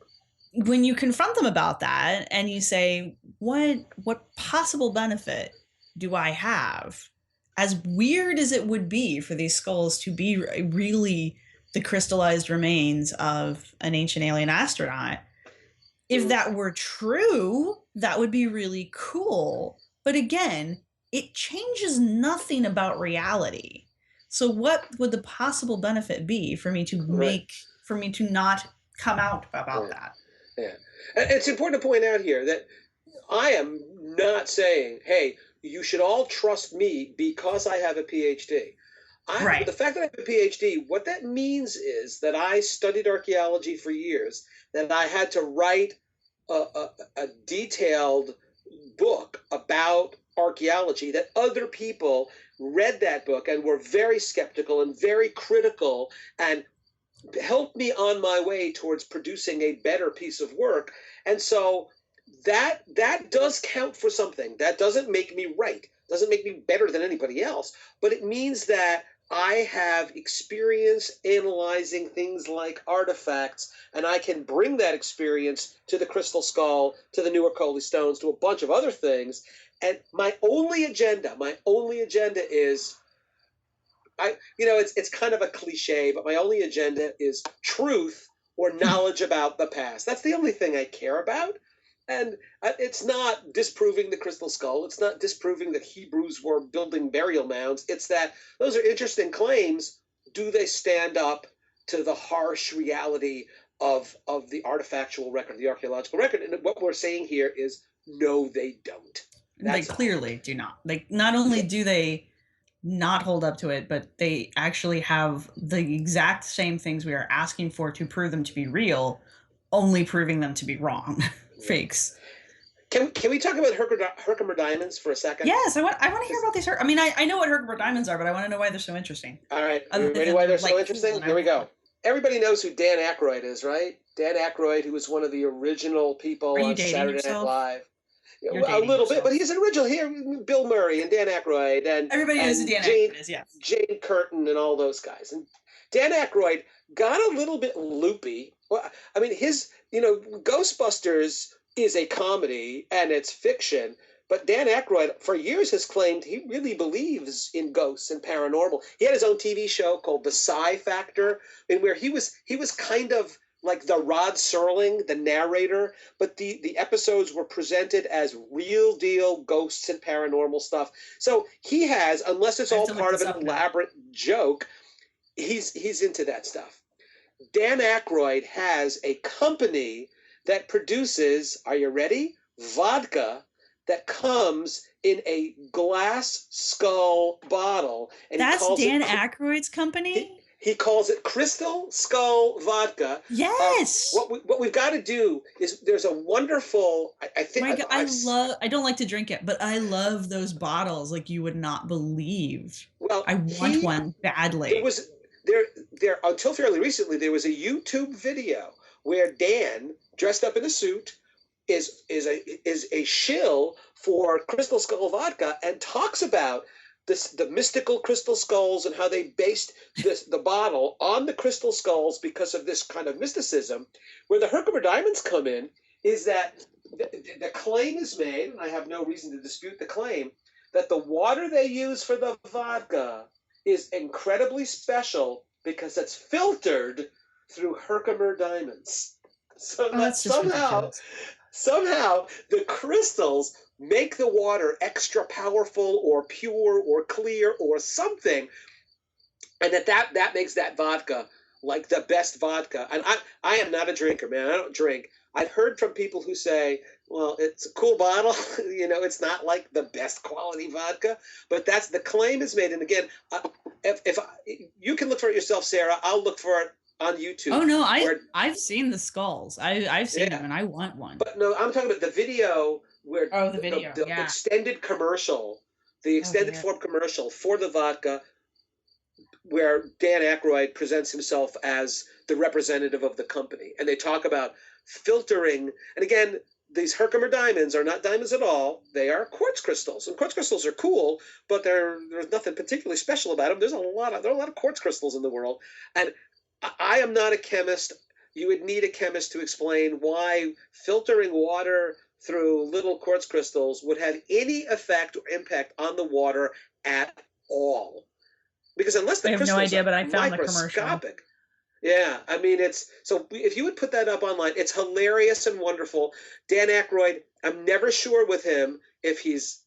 when you confront them about that and you say, what possible benefit do I have? As weird as it would be for these skulls to be really the crystallized remains of an ancient alien astronaut, if that were true, that would be really cool. But again, it changes nothing about reality. So what would the possible benefit be for me to not come out about that? Yeah. It's important to point out here that I am not saying, hey, you should all trust me because I have a PhD. The fact that I have a PhD, what that means is that I studied archaeology for years, that I had to write a detailed book about archaeology, that other people read that book and were very skeptical and very critical and helped me on my way towards producing a better piece of work. And so that does count for something. That doesn't make me right, doesn't make me better than anybody else, but it means that I have experience analyzing things like artifacts, and I can bring that experience to the crystal skull, to the Newark Holy Stones, to a bunch of other things. And my only agenda is, it's kind of a cliche, but my only agenda is truth or knowledge about the past. That's the only thing I care about. And it's not disproving the crystal skull. It's not disproving that Hebrews were building burial mounds. It's that those are interesting claims. Do they stand up to the harsh reality of the artifactual record, the archaeological record? And what we're saying here is, no, they don't. They clearly do not. Like, not only do they not hold up to it, but they actually have the exact same things we are asking for to prove them to be real, only proving them to be wrong. Fakes. Can we talk about Herkimer diamonds for a second? Yes, I want to hear about these. I mean, I know what Herkimer diamonds are, but I want to know why they're so interesting. All right, you ready why they're so interesting? Here we go. Everybody knows who Dan Aykroyd is, right? Dan Aykroyd, who was one of the original people on Saturday Night Live. A little bit, but he's an original here. Bill Murray and Dan Aykroyd and everybody knows who Dan Aykroyd is, yes. Jane Curtin and all those guys. And Dan Aykroyd got a little bit loopy. Well, I mean, Ghostbusters is a comedy and it's fiction, but Dan Aykroyd for years has claimed he really believes in ghosts and paranormal. He had his own TV show called The Psi Factor, in where he was kind of like the Rod Serling, the narrator, but the episodes were presented as real deal ghosts and paranormal stuff. So he has, unless it's all part of an elaborate joke, he's into that stuff. Dan Aykroyd has a company that produces, are you ready? Vodka that comes in a glass skull bottle. And that's Dan Aykroyd's company? He calls it Crystal Skull Vodka. Yes. What we've got to do is there's a wonderful, I think. I don't like to drink it, but I love those bottles like you would not believe. Well, I want one badly. There until fairly recently, there was a YouTube video where Dan, dressed up in a suit, is a shill for Crystal Skull Vodka and talks about the mystical crystal skulls and how they based the bottle on the crystal skulls because of this kind of mysticism. Where the Herkimer diamonds come in is that the claim is made, and I have no reason to dispute the claim, that the water they use for the vodka is incredibly special because it's filtered through Herkimer diamonds. So that somehow the crystals make the water extra powerful or pure or clear or something, and that makes that vodka like the best vodka. And I am not a drinker, man. I don't drink. I've heard from people who say, well, it's a cool bottle. It's not like the best quality vodka, but that's the claim is made. And again, if you can look for it yourself, Sarah, I'll look for it on YouTube. Oh no, I've seen the skulls. I've seen them, and I want one. But no, I'm talking about the video where the extended commercial, the extended form commercial for the vodka, where Dan Aykroyd presents himself as the representative of the company, and they talk about filtering. And again, these Herkimer diamonds are not diamonds at all. They are quartz crystals, and quartz crystals are cool, but there's nothing particularly special about them. There are a lot of quartz crystals in the world, and I am not a chemist. You would need a chemist to explain why filtering water through little quartz crystals would have any effect or impact on the water at all. Because unless the crystals no idea, but I found microscopic. Yeah, I mean, if you would put that up online, it's hilarious and wonderful. Dan Aykroyd, I'm never sure with him if he's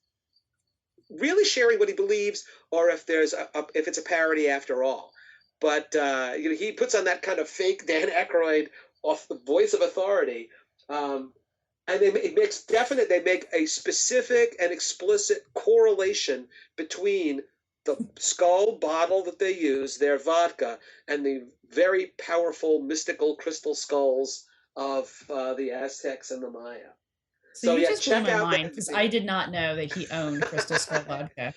really sharing what he believes or if if it's a parody after all. But he puts on that kind of fake Dan Aykroyd off the voice of authority, and they make a specific and explicit correlation between the skull bottle that they use, their vodka, and the very powerful mystical crystal skulls of the Aztecs and the Maya. So you just blew my mind because I did not know that he owned Crystal Skull Vodka.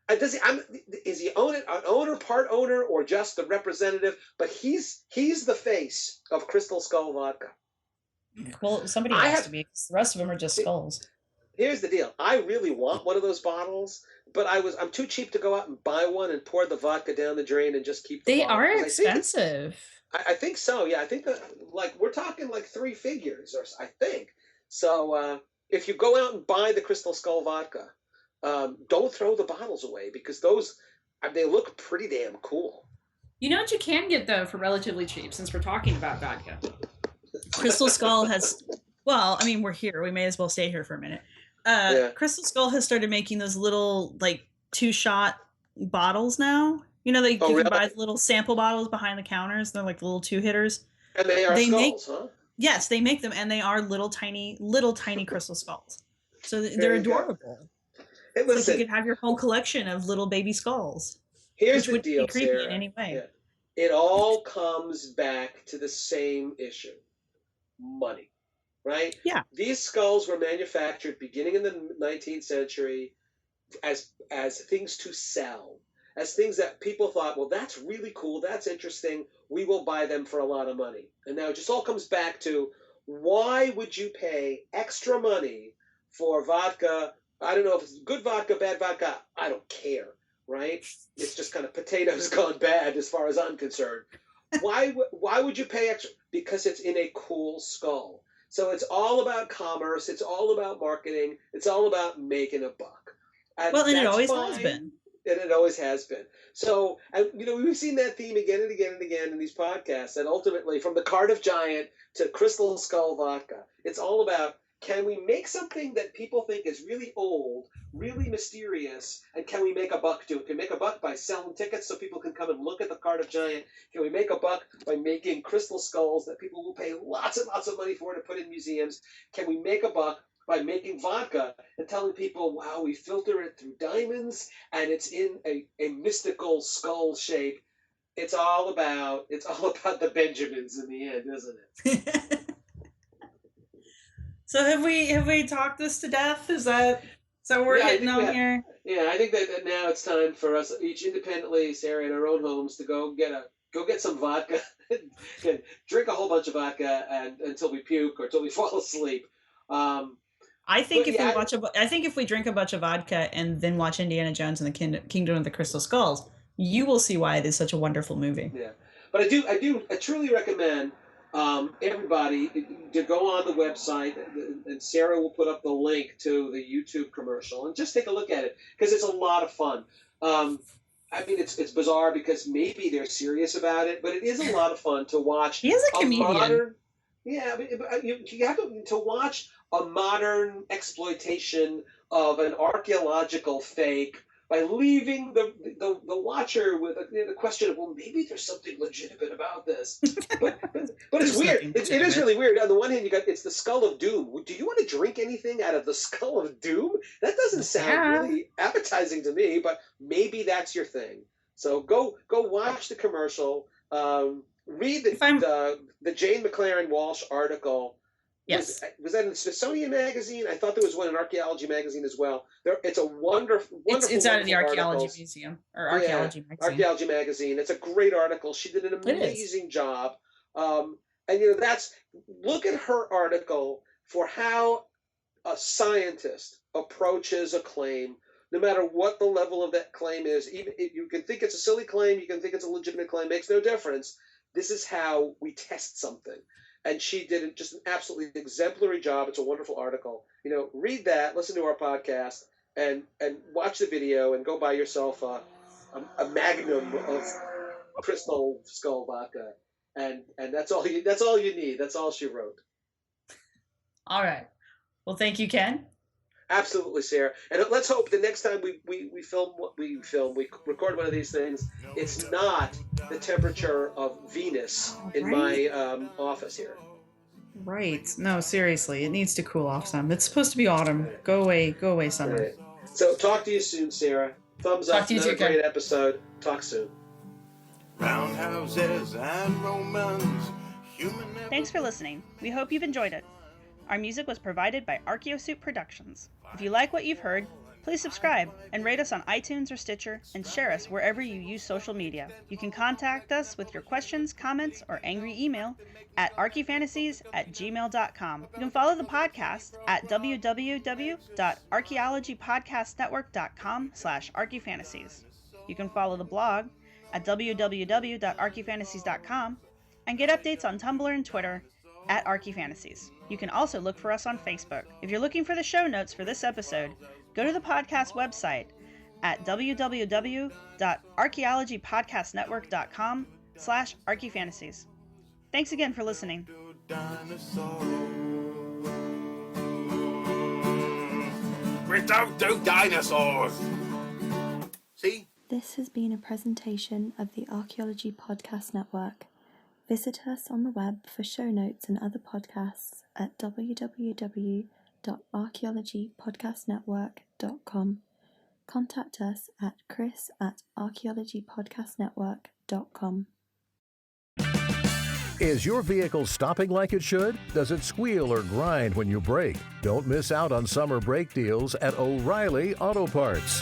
Is he an owner, part owner, or just the representative? But he's the face of Crystal Skull Vodka. Well, somebody has to be. The rest of them are just skulls. Here's the deal. I really want one of those bottles, but I'm too cheap to go out and buy one and pour the vodka down the drain and just keep the They bottle. are expensive. I think so. Yeah, I think that we're talking like three figures, or I think. So if you go out and buy the Crystal Skull Vodka, don't throw the bottles away because they look pretty damn cool. You know what you can get though for relatively cheap, since we're talking about vodka. Crystal Skull has. Well, I mean, we're here. We may as well stay here for a minute. Crystal Skull has started making those little 2-shot bottles now. You know, you can buy little sample bottles behind the counters. They're like little 2-hitters. And they are skulls, huh? Yes, they make them, and they are little tiny crystal skulls. So they're adorable. Listen, you could have your whole collection of little baby skulls. Here's the deal, creepy Sarah. in any way. Yeah. It all comes back to the same issue: money, right? Yeah. These skulls were manufactured beginning in the 19th century as things to sell, as things that people thought, well, that's really cool, that's interesting, we will buy them for a lot of money. And now it just all comes back to, why would you pay extra money for vodka? I don't know if it's good vodka, bad vodka, I don't care, right? It's just kind of potatoes gone bad as far as I'm concerned. Why would you pay extra? Because it's in a cool skull. So it's all about commerce, it's all about marketing, it's all about making a buck. And it always has been. And it always has been. So, we've seen that theme again and again and again in these podcasts. And ultimately, from the Cardiff Giant to Crystal Skull Vodka, it's all about, can we make something that people think is really old, really mysterious, and can we make a buck do it? Can we make a buck by selling tickets so people can come and look at the Cardiff Giant? Can we make a buck by making crystal skulls that people will pay lots and lots of money for to put in museums? Can we make a buck by making vodka and telling people, wow, we filter it through diamonds and it's in a mystical skull shape? It's all about the Benjamins in the end, isn't it? So have we talked this to death? Is that we're hitting on here? Yeah, I think that now it's time for us each independently, Sarah, in our own homes, to go get some vodka, and drink a whole bunch of vodka, and until we puke or until we fall asleep. I think if we drink a bunch of vodka and then watch Indiana Jones and the Kingdom of the Crystal Skulls, you will see why it is such a wonderful movie. Yeah, but I truly recommend everybody to go on the website, and Sarah will put up the link to the YouTube commercial and just take a look at it, because it's a lot of fun. It's bizarre because maybe they're serious about it, but it is a lot of fun to watch. He is a comedian. You have to watch a modern exploitation of an archaeological fake by leaving the watcher with the question of, well, maybe there's something legitimate about this. But it's weird. It is really weird. On the one hand, it's the Skull of Doom. Do you want to drink anything out of the Skull of Doom? That doesn't sound really appetizing to me, but maybe that's your thing. So go watch the commercial. Read the Jane McLaren Walsh article. Yes. Was that in the Smithsonian Magazine? I thought there was one in Archaeology Magazine as well. It's a wonderful. It's out of the Archaeology Museum or Archaeology Magazine. Archaeology Magazine. It's a great article. She did an amazing job. And look at her article for how a scientist approaches a claim, no matter what the level of that claim is. Even you can think it's a silly claim, you can think it's a legitimate claim. Makes no difference. This is how we test something. And she did just an absolutely exemplary job. It's a wonderful article. Read that, listen to our podcast, and watch the video, and go buy yourself a magnum of Crystal Skull Vodka, and that's all you need. That's all she wrote. All right. Well, thank you, Ken. Absolutely, Sarah. And let's hope the next time we record one of these things, it's not the temperature of Venus in my office here. Right. No, seriously, it needs to cool off some. It's supposed to be autumn. Go away, summer. Right. So talk to you soon, Sarah. Thumbs up. Another great episode. Talk soon. Roundhouses and Romans. Thanks for listening. We hope you've enjoyed it. Our music was provided by Archaeosuit Productions. If you like what you've heard, please subscribe and rate us on iTunes or Stitcher, and share us wherever you use social media. You can contact us with your questions, comments, or angry email at archifantasies@gmail.com. You can follow the podcast at www.archaeologypodcastnetwork.com/archifantasies. You can follow the blog at www.archifantasies.com and get updates on Tumblr and Twitter at Archifantasies. You can also look for us on Facebook. If you're looking for the show notes for this episode, go to the podcast website at www.archaeologypodcastnetwork.com/archifantasies. Thanks again for listening. We don't do dinosaurs! See? This has been a presentation of the Archaeology Podcast Network. Visit us on the web for show notes and other podcasts at www.archaeologypodcastnetwork.com. contact us at chris@archaeologypodcastnetwork.com. Is your vehicle stopping like it should? Does it squeal or grind when you brake? Don't miss out on summer brake deals at O'Reilly Auto Parts.